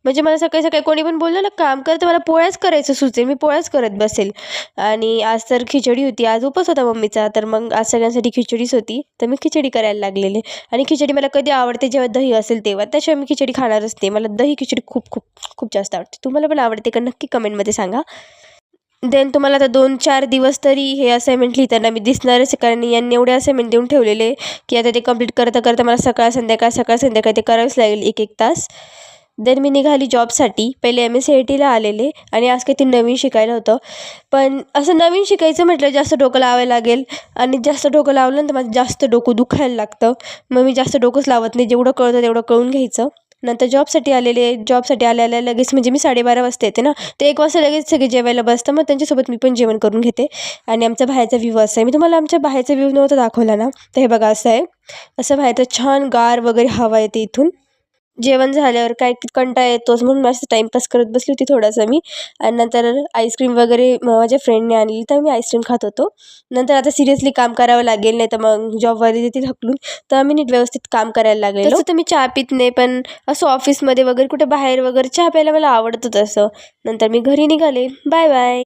म्हणजे मला सकाळी सकाळी कोणी पण बोललं ना काम कर, तर मला पोळ्याच करायचं सुचेल, मी पोळ्याच करत बसेल. आणि आज तर खिचडी होती, आज उपवास होता मम्मीचा, तर मग आज सगळ्यांसाठी खिचडीच होती, तर मी खिचडी करायला लागलेले. आणि खिचडी मला कधी आवडते जेव्हा दही असेल तेव्हा, त्याशिवाय मी खिचडी खाणारच नाही. मला दही खिचडी खूप खूप खूप जास्त आवडते. तुम्हाला पण आवडते का नक्की कमेंटमध्ये सांगा. देन तुम्हाला आता 2-4 दिवस तरी हे असाइनमेंट लिहिताना मी दिसणारच आहे, कारण यांनी एवढे असाइनमेंट देऊन ठेवलेले, की आता ते कंप्लीट करता करता मला सकाळ संध्याकाळ ते करावेच लागेल 1-1 तास. देन मी निघाली जॉबसाठी. पहिले MSCITला आलेले आणि आज काही ते नवीन शिकायला होतं. पण असं नवीन शिकायचं म्हटलं जास्त डोकं लावायला लागेल आणि जास्त डोकं लावलं ना तर माझं जास्त डोकं दुखायला लागतं. मग मी जास्त डोकंच लावत नाही. जेवढं कळतं तेवढं कळून घ्यायचं. नंतर जॉबसाठी आलेले. जॉबसाठी आल्या लगेच म्हणजे मी 12:30 वाजता येते ना, ते 1 वाजता लगेच सगळे जेवायला बसतं. मग त्यांच्यासोबत मी पण जेवण करून घेते. आणि आमचा बाहेरचा व्ह्यू असा आहे. मी तुम्हाला आमच्या बाहेरचा व्ह्यू नव्हता दाखवला ना, तर हे बघा असं आहे. असं बाहेरचं छान गार वगैरे हवा येते इथून. जेवण झाल्यावर काय कंटाळा येतोच म्हणून मस्त टाईमपास करत बसली होती थोडासा मी. आणि नंतर आईस्क्रीम वगैरे माझ्या फ्रेंडने आणली, तर मी आईस्क्रीम खात होतो. नंतर आता सिरियसली काम करावं लागेल, नाही तर मग जॉबवाले देतील हाकलून. तर आम्ही नीट व्यवस्थित काम करायला लागलेलो. तसं तर मी चहा पीत नाही, पण असं ऑफिसमध्ये वगैरे कुठे बाहेर वगैरे चहा प्यायला मला आवडतं तसं. नंतर मी घरी निघाले. Bye bye.